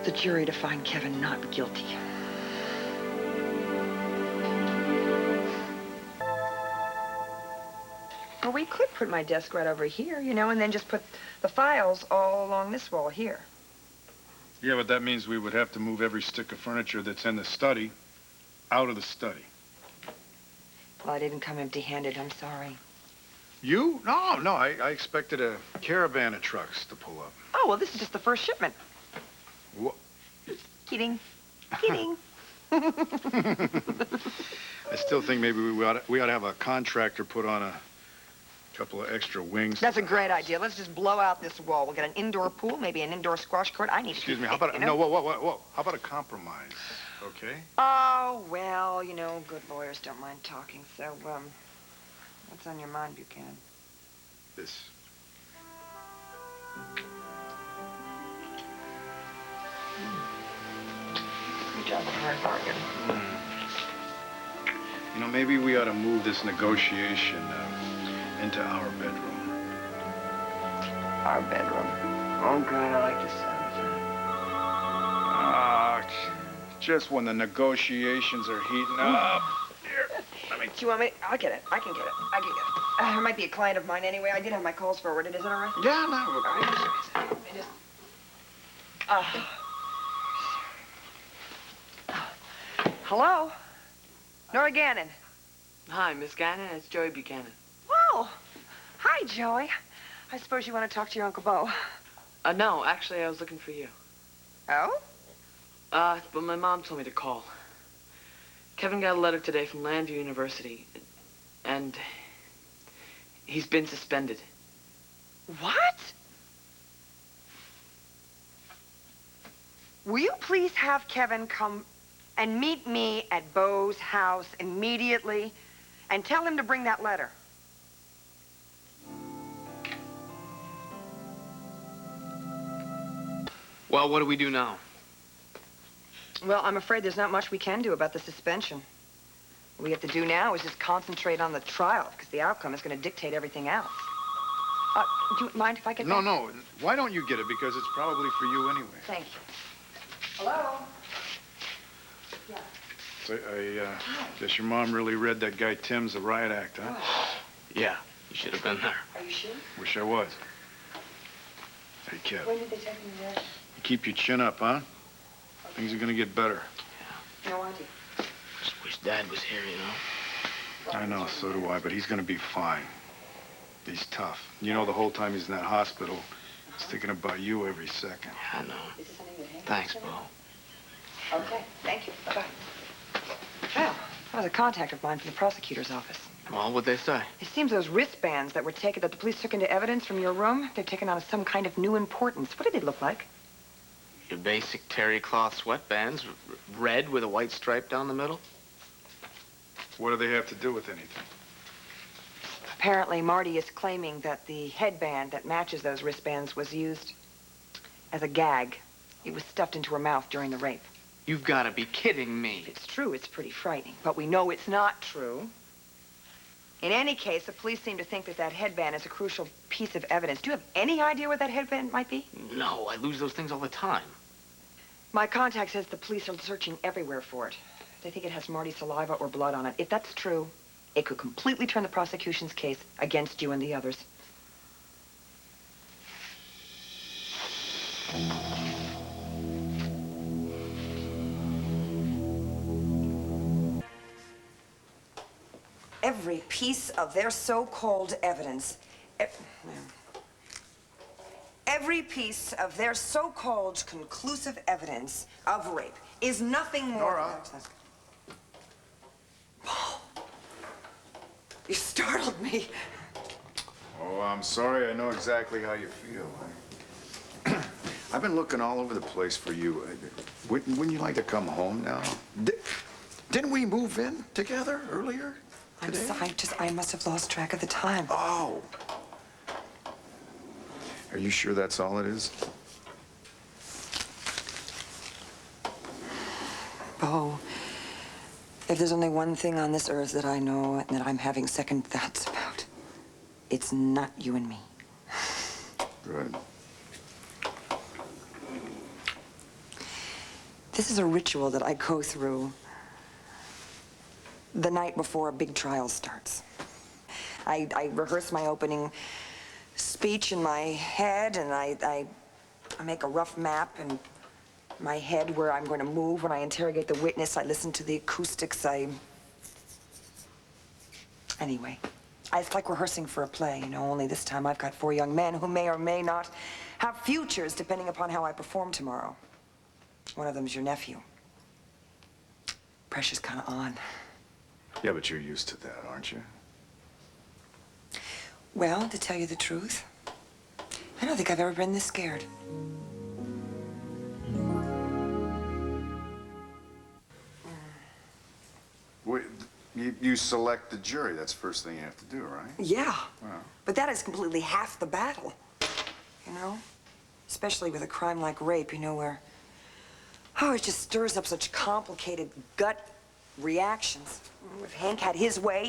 the jury to find Kevin not guilty. Well, we could put my desk right over here, you know, and then just put the files all along this wall here. Yeah, but that means we would have to move every stick of furniture that's in the study out of the study. Well, I didn't come empty-handed. I'm sorry. You? No, I expected a caravan of trucks to pull up. Oh, well, this is just the first shipment. What? Kidding. I still think maybe we ought to have a contractor put on a couple of extra wings. That's a great idea. Let's just blow out this wall. We'll get an indoor pool, maybe an indoor squash court. I need to Excuse keep me, fit, how about, you know? no, whoa. How about a compromise, okay? Oh, well, you know, good lawyers don't mind talking. So, what's on your mind, Buchanan? This. Good job, hard bargain. You know, maybe we ought to move this negotiation into our bedroom. Our bedroom. Oh, God, I like to sound. Just when the negotiations are heating up. Here, let me... Do you want me? I'll get it. I can get it. It might be a client of mine anyway. I did have my calls forwarded. Is it all right? Yeah, no. All right. Hello? Nora Gannon. Hi, Miss Gannon. It's Joey Buchanan. Well, hi, Joey. I suppose you want to talk to your Uncle Bo. No, actually, I was looking for you. Oh? But my mom told me to call. Kevin got a letter today from Landview University, and he's been suspended. What? Will you please have Kevin come and meet me at Beau's house immediately and tell him to bring that letter. Well, what do we do now? Well, I'm afraid there's not much we can do about the suspension. What we have to do now is just concentrate on the trial, because the outcome is going to dictate everything else. Do you mind if I get that? No. Why don't you get it? Because it's probably for you anyway. Thank you. Hello? Yeah. So, I guess your mom really read that guy Tim's The Riot Act, huh? Yeah, you should have been there. Are you sure? Wish I was. Hey, Kev. When did they take me there? You keep your chin up, huh? Things are gonna get better. No idea. Just wish Dad was here, you know? I know, so do I, but he's gonna be fine. He's tough. You know, the whole time he's in that hospital, he's thinking about you every second. Yeah, I know. Thanks, Bo. Okay, thank you. Bye-bye. Well, that was a contact of mine from the prosecutor's office. Well, what'd they say? It seems those wristbands that the police took into evidence from your room, they're taken on some kind of new importance. What did they look like? Your basic terry cloth sweatbands, red with a white stripe down the middle. What do they have to do with anything? Apparently, Marty is claiming that the headband that matches those wristbands was used as a gag. It was stuffed into her mouth during the rape. You've got to be kidding me. If it's true, it's pretty frightening. But we know it's not true. In any case, the police seem to think that that headband is a crucial piece of evidence. Do you have any idea what that headband might be? No, I lose those things all the time. My contact says the police are searching everywhere for it. They think it has Marty's saliva or blood on it. If that's true, it could completely turn the prosecution's case against you and the others. Every piece of their so-called evidence, every piece of their so-called conclusive evidence of rape is nothing more Nora. Paul, you startled me. Oh, I'm sorry. I know exactly how you feel. I've been looking all over the place for you. Wouldn't you like to come home now? Didn't we move in together earlier? I must have lost track of the time. Oh. Are you sure that's all it is? Beau, if there's only one thing on this earth that I know and that I'm having second thoughts about, it's not you and me. Good. This is a ritual that I go through the night before a big trial starts. I rehearse my opening speech in my head, and I make a rough map in my head where I'm going to move when I interrogate the witness. I listen to the acoustics. Anyway, it's like rehearsing for a play, you know, only this time I've got 4 young men who may or may not have futures depending upon how I perform tomorrow. One of them's your nephew. Pressure's kind of on. Yeah, but you're used to that, aren't you? Well, to tell you the truth, I don't think I've ever been this scared. Wait, you select the jury. That's the first thing you have to do, right? Yeah. Wow. But that is completely half the battle, you know? Especially with a crime like rape, you know, where, it just stirs up such complicated gut reactions. If Hank had his way,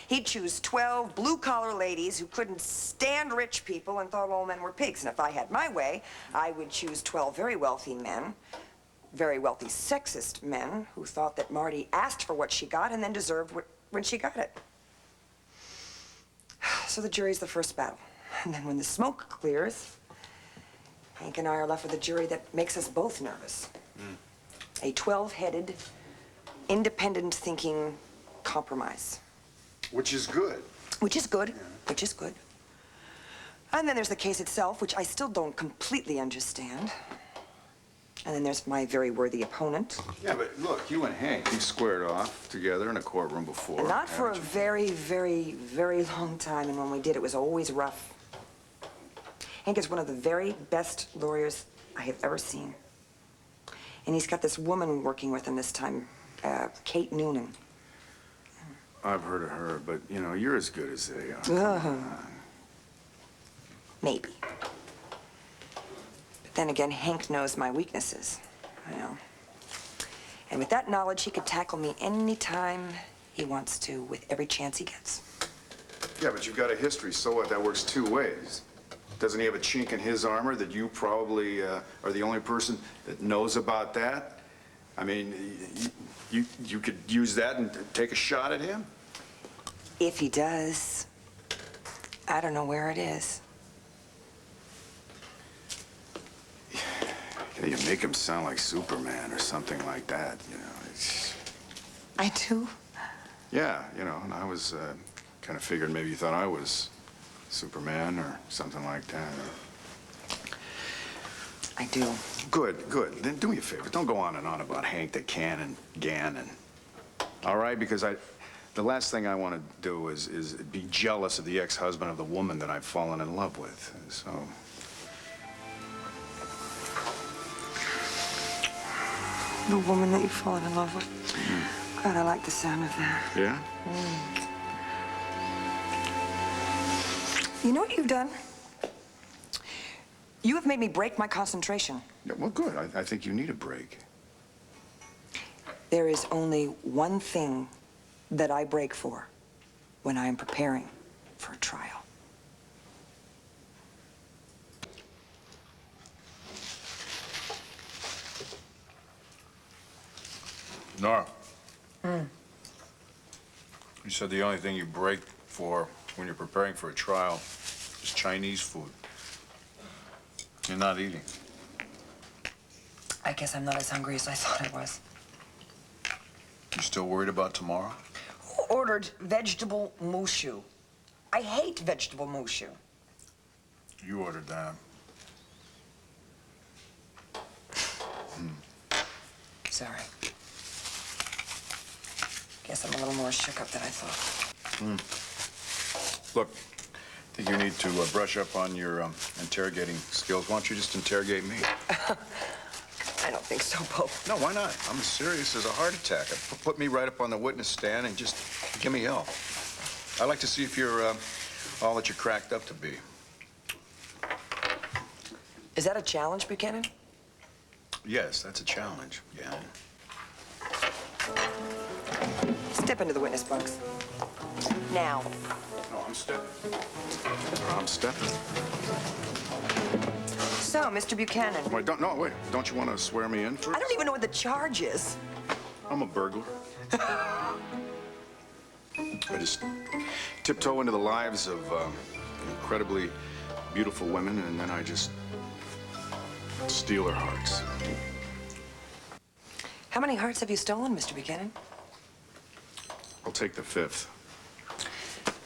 he'd choose 12 blue-collar ladies who couldn't stand rich people and thought all men were pigs. And if I had my way, I would choose 12 very wealthy men, very wealthy sexist men, who thought that Marty asked for what she got and then deserved when she got it. So the jury's the first battle. And then when the smoke clears, Hank and I are left with a jury that makes us both nervous. A 12-headed, independent-thinking compromise. Which is good. Which is good. Which is good. And then there's the case itself, which I still don't completely understand. And then there's my very worthy opponent. Yeah, but look, you and Hank, you've squared off together in a courtroom before. And not for a very, very, very long time, and when we did, it was always rough. Hank is one of the very best lawyers I have ever seen. And he's got this woman working with him this time, Kate Noonan. I've heard of her, but, you know, you're as good as they are. Maybe. But then again, Hank knows my weaknesses. I know. And with that knowledge, he could tackle me anytime he wants to, with every chance he gets. Yeah, but you've got a history, so what? That works two ways. Doesn't he have a chink in his armor that you probably are the only person that knows about that? I mean, you could use that and take a shot at him? If he does, I don't know where it is. You make him sound like Superman or something like that, you know. I do? Yeah, you know, and I was kind of figured maybe you thought I was Superman or something like that. I do. Good, good. Then do me a favor. Don't go on and on about Hank the Can and Gannon. All right? Because the last thing I want to do is be jealous of the ex-husband of the woman that I've fallen in love with. So... The woman that you've fallen in love with. God, I like the sound of that. Yeah? You know what you've done? You have made me break my concentration. Yeah, well, good. I think you need a break. There is only one thing that I break for when I am preparing for a trial. Nora. You said the only thing you break for when you're preparing for a trial is Chinese food. You're not eating. I guess I'm not as hungry as I thought I was. You still worried about tomorrow? Who ordered vegetable mushu? I hate vegetable mushu. You ordered that. Sorry. Guess I'm a little more shook up than I thought. Look, I think you need to brush up on your interrogating skills. Why don't you just interrogate me? I don't think so, Bo. No, why not? I'm as serious as a heart attack. Put me right up on the witness stand and just give me hell. I'd like to see if you're all that you're cracked up to be. Is that a challenge, Buchanan? Yes, that's a challenge, yeah. Step into the witness box. Now. No, I'm stepping. I'm stepping. So, Mr. Buchanan. Wait, wait. Don't you want to swear me in first? I don't even know what the charge is. I'm a burglar. I just tiptoe into the lives of incredibly beautiful women, and then I just steal their hearts. How many hearts have you stolen, Mr. Buchanan? I'll take the fifth.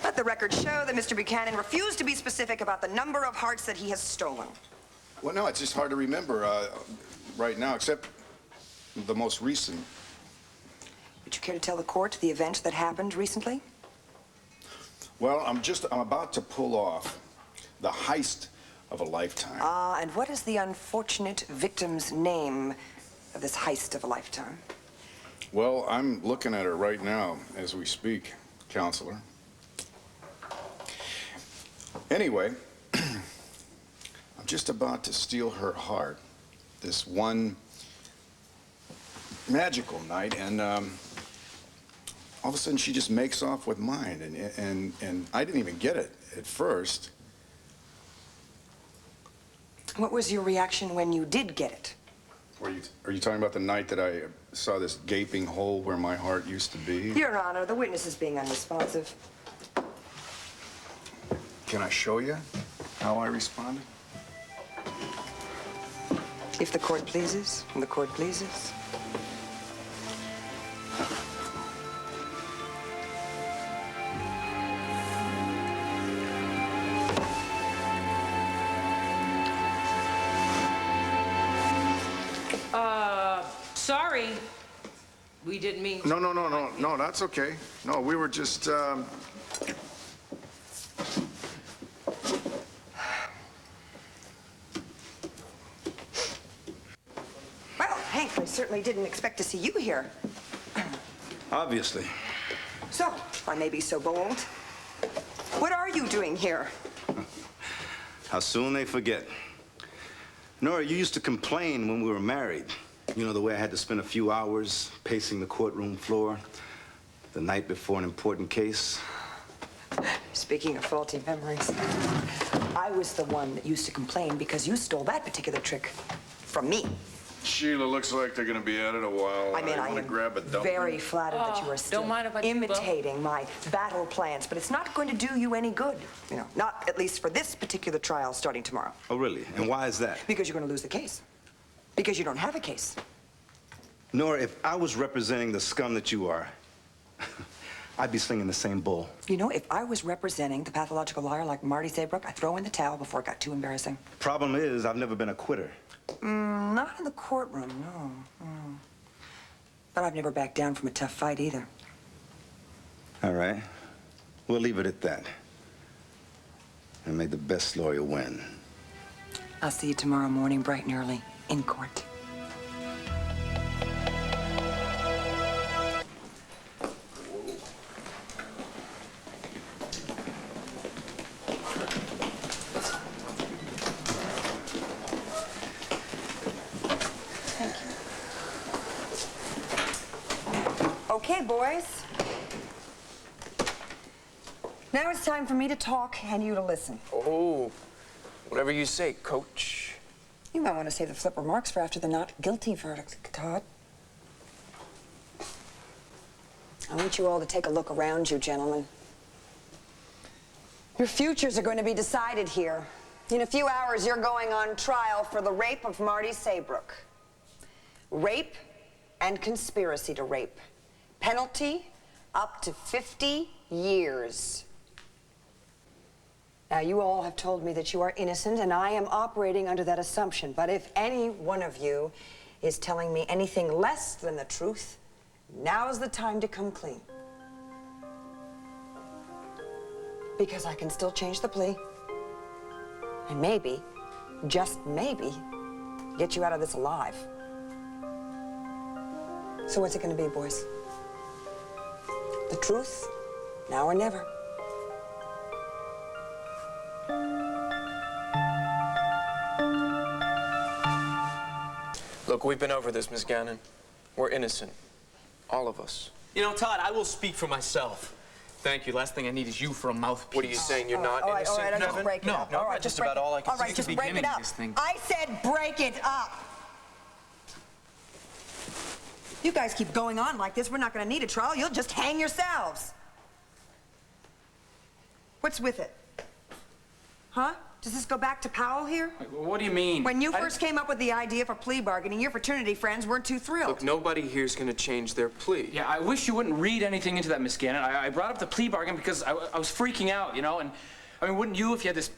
Let the record show that Mr. Buchanan refused to be specific about the number of hearts that he has stolen. Well, no, it's just hard to remember right now, except the most recent. Would you care to tell the court the event that happened recently? Well, I'm about to pull off the heist of a lifetime. And what is the unfortunate victim's name of this heist of a lifetime? Well, I'm looking at her right now as we speak, counselor. Anyway, I'm just about to steal her heart this one magical night, and all of a sudden she just makes off with mine, and I didn't even get it at first. What was your reaction when you did get it? Are you talking about the night that I saw this gaping hole where my heart used to be? Your Honor, the witness is being unresponsive. Can I show you how I responded? If the court pleases, and the court pleases. Sorry. We didn't mean to. No, that's okay. No, we were just, Well, Hank, I certainly didn't expect to see you here. Obviously. So, if I may be so bold, what are you doing here? How soon they forget. Nora, you used to complain when we were married. You know, the way I had to spend a few hours pacing the courtroom floor the night before an important case. Speaking of faulty memories, I was the one that used to complain because you stole that particular trick from me. Sheila, looks like they're gonna be at it a while. I mean, I wanna am grab a dumpling. very flattered that you are still don't mind if I do, Bo. imitating my battle plans, but it's not going to do you any good. You know, not at least for this particular trial starting tomorrow. Oh, really? And why is that? Because you're going to lose the case. Because you don't have a case. Nora, if I was representing the scum that you are, I'd be slinging the same bull. You know, if I was representing the pathological liar like Marty Saybrook, I'd throw in the towel before it got too embarrassing. Problem is, I've never been a quitter. Not in the courtroom, no. But I've never backed down from a tough fight either. All right. We'll leave it at that. And may the best lawyer win. I'll see you tomorrow morning, bright and early, in court. Okay, boys. Now it's time for me to talk and you to listen. Oh, whatever you say, Coach. You might want to save the flip remarks for after the not guilty verdict, Todd. I want you all to take a look around you, gentlemen. Your futures are going to be decided here. In a few hours, you're going on trial for the rape of Marty Saybrook. Rape and conspiracy to rape. Penalty, up to 50 years. Now, you all have told me that you are innocent, and I am operating under that assumption. But if any one of you is telling me anything less than the truth, now's the time to come clean. Because I can still change the plea. And maybe, just maybe, get you out of this alive. So what's it gonna be, boys? The truth, now or never. Look, we've been over this, Miss Gannon. We're innocent. All of us. You know, Todd, I will speak for myself. Thank you. Last thing I need is you for a mouthpiece. What are you saying? You're not innocent, all right, Kevin? just break it up. No, All right, that's just about break it. all I can All right, say. just break it up. I said break it up. You guys keep going on like this, we're not going to need a trial. You'll just hang yourselves. What's with it? Huh? Does this go back to Powell here? What do you mean? When you first came up with the idea for plea bargaining, your fraternity friends weren't too thrilled. Look, nobody here's gonna change their plea. Yeah, I wish you wouldn't read anything into that, Miss Gannon. I brought up the plea bargain because I was freaking out, you know, and I mean, wouldn't you if you had this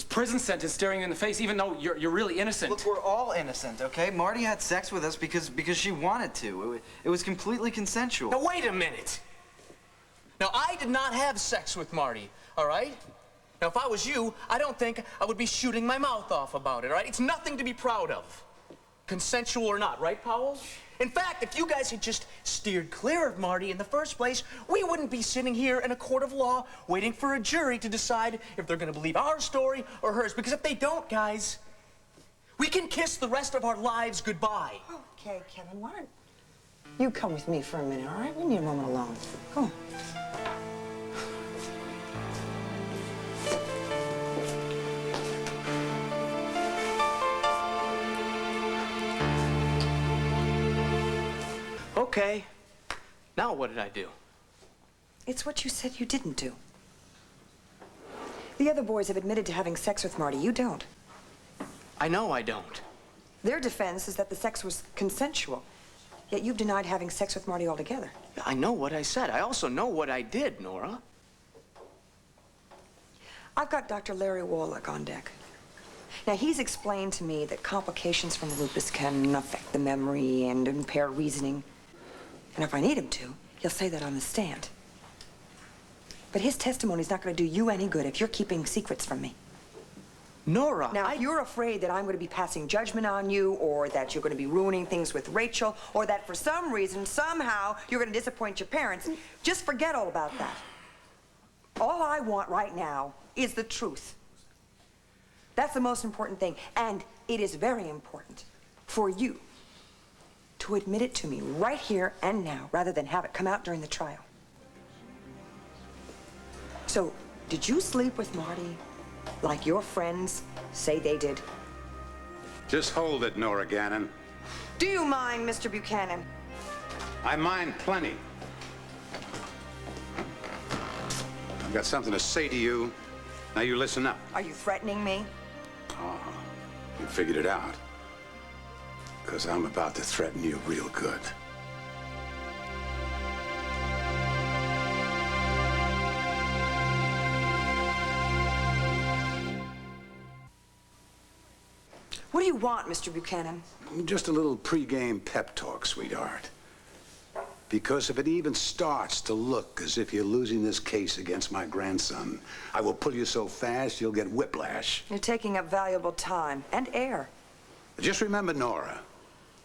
prison sentence staring you in the face, even though you're really innocent? Look, we're all innocent, okay? Marty had sex with us because she wanted to. It was completely consensual. Now, wait a minute. Now, I did not have sex with Marty, all right? Now, if I was you, I don't think I would be shooting my mouth off about it, all right? It's nothing to be proud of, consensual or not, right, Powell? In fact, if you guys had just steered clear of Marty in the first place, we wouldn't be sitting here in a court of law waiting for a jury to decide if they're going to believe our story or hers. Because if they don't, guys, we can kiss the rest of our lives goodbye. Okay, Kevin, why don't you come with me for a minute, all right? We need a moment alone. Come on. Okay. Now what did I do? It's what you said you didn't do. The other boys have admitted to having sex with Marty. You don't. I know I don't. Their defense is that the sex was consensual. Yet you've denied having sex with Marty altogether. I know what I said. I also know what I did, Nora. I've got Dr. Larry Wallach on deck. Now, he's explained to me that complications from lupus can affect the memory and impair reasoning. And if I need him to, he'll say that on the stand. But his testimony's not going to do you any good if you're keeping secrets from me. Nora, Now, if you're afraid that I'm going to be passing judgment on you, or that you're going to be ruining things with Rachel, or that for some reason, somehow, you're going to disappoint your parents, just forget all about that. All I want right now is the truth. That's the most important thing. And it is very important for you to admit it to me right here and now, rather than have it come out during the trial. So, did you sleep with Marty like your friends say they did? Just hold it, Nora Gannon. Do you mind, Mr. Buchanan? I mind plenty. I've got something to say to you. Now you listen up. Are you threatening me? Oh, you figured it out. Because I'm about to threaten you real good. What do you want, Mr. Buchanan? Just a little pre-game pep talk, sweetheart. Because if it even starts to look as if you're losing this case against my grandson, I will pull you so fast you'll get whiplash. You're taking up valuable time and air. Just remember, Nora,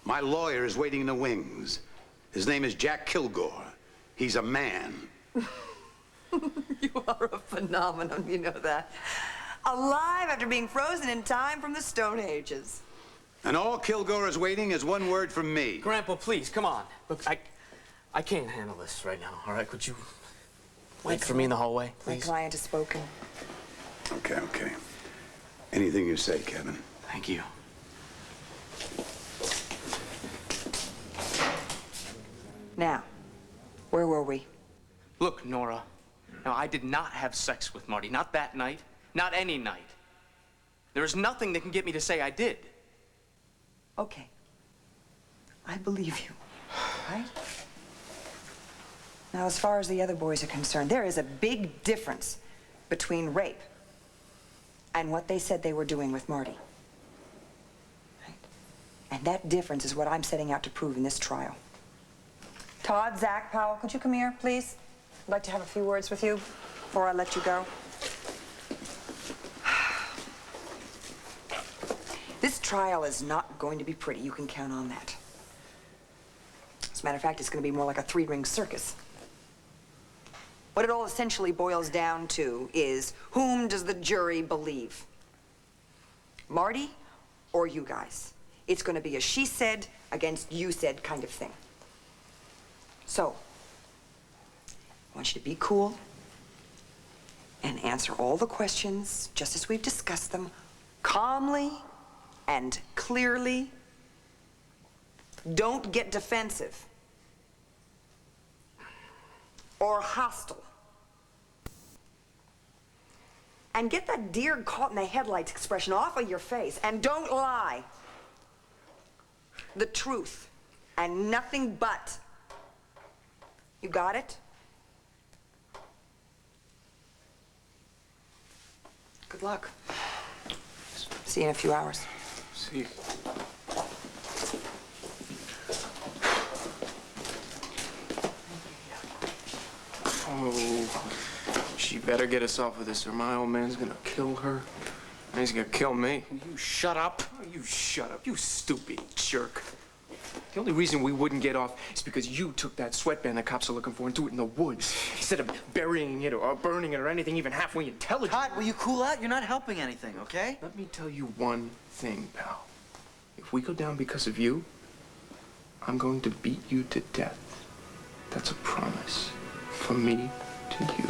my lawyer is waiting in the wings. His name is Jack Kilgore. He's a man. You are a phenomenon, you know that. Alive after being frozen in time from the Stone Ages. And all Kilgore is waiting is one word from me. Grandpa, please, come on. Look, I can't handle this right now, all right? Could you wait for me in the hallway, please? My client has spoken. Okay, okay. Anything you say, Kevin. Thank you. Now, where were we? Look, Nora. Now, I did not have sex with Marty. Not that night. Not any night. There is nothing that can get me to say I did. Okay. I believe you, right? Now, as far as the other boys are concerned, there is a big difference between rape and what they said they were doing with Marty. Right? And that difference is what I'm setting out to prove in this trial. Todd, Zach, Powell, could you come here, please? I'd like to have a few words with you before I let you go. This trial is not going to be pretty. You can count on that. As a matter of fact, it's going to be more like a three-ring circus. What it all essentially boils down to is, whom does the jury believe? Marty or you guys? It's going to be a she said against you said kind of thing. So, I want you to be cool and answer all the questions just as we've discussed them, calmly and clearly. Don't get defensive or hostile. And get that deer caught in the headlights expression off of your face. And don't lie. The truth and nothing but. You got it? Good luck. See you in a few hours. See you. Oh, she better get us off of this or my old man's gonna kill her. And he's gonna kill me. You shut up. You shut up, you stupid jerk. The only reason we wouldn't get off is because you took that sweatband the cops are looking for and threw it in the woods instead of burying it or burning it or anything even halfway intelligent. Todd, will you cool out? You're not helping anything, okay? Let me tell you one thing, pal. If we go down because of you, I'm going to beat you to death. That's a promise from me to you.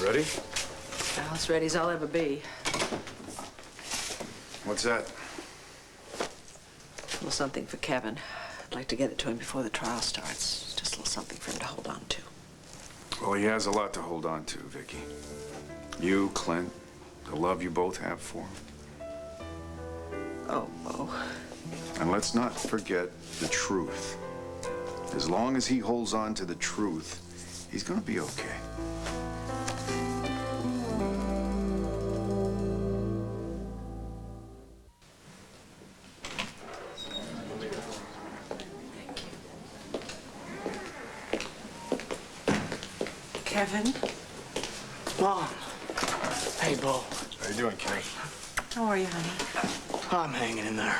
Ready? Now, as ready as I'll ever be. What's that? A little something for Kevin. I'd like to get it to him before the trial starts. Just a little something for him to hold on to. Well, he has a lot to hold on to, Vicky. You, Clint, the love you both have for him. Oh, Bo. And let's not forget the truth. As long as he holds on to the truth, he's gonna be okay. Kevin? Mom. Hey, Bo. How you doing, Kenny? How are you, honey? I'm hanging in there.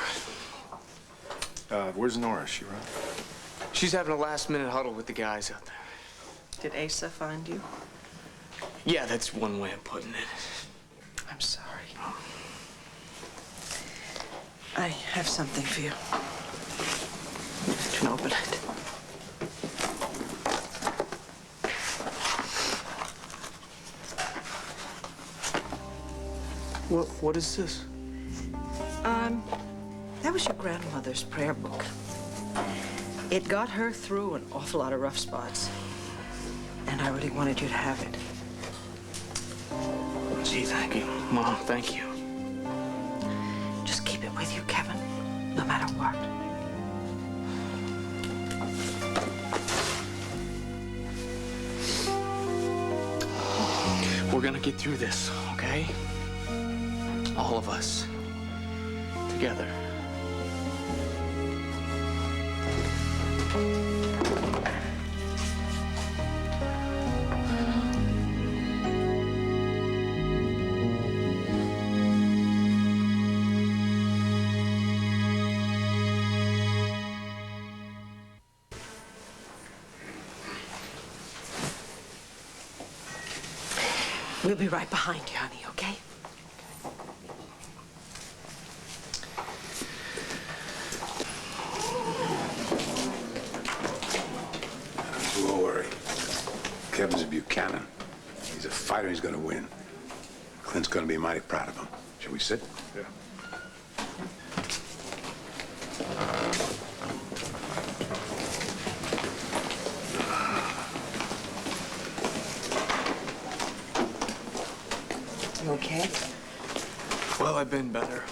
Where's Nora? Is she around? She's having a last-minute huddle with the guys out there. Did Asa find you? Yeah, that's one way of putting it. I'm sorry. I have something for you. You can open it. What is this? That was your grandmother's prayer book. It got her through an awful lot of rough spots. And I really wanted you to have it. Gee, thank you. Mom, thank you. Just keep it with you, Kevin, no matter what. We're gonna get through this, okay? All of us. Together. We'll be right behind you, honey, okay? Don't worry. Kevin's a Buchanan. He's a fighter. He's going to win. Clint's going to be mighty proud of him. Shall we sit? Yeah. You okay? Well, I've been better.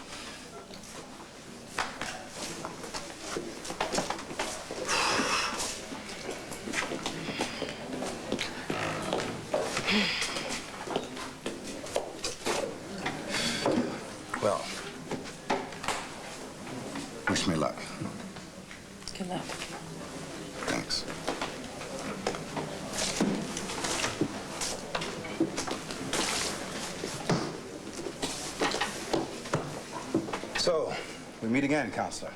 Well, wish me luck. Good luck. Thanks. So, we meet again, Counselor.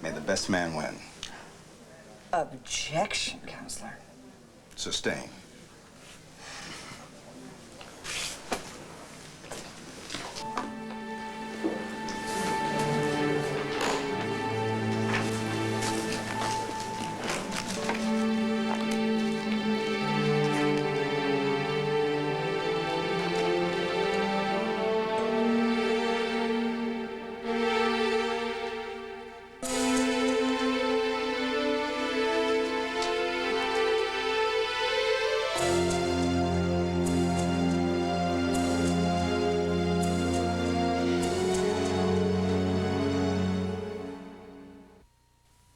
May the best man win. Objection, Counselor. Sustained.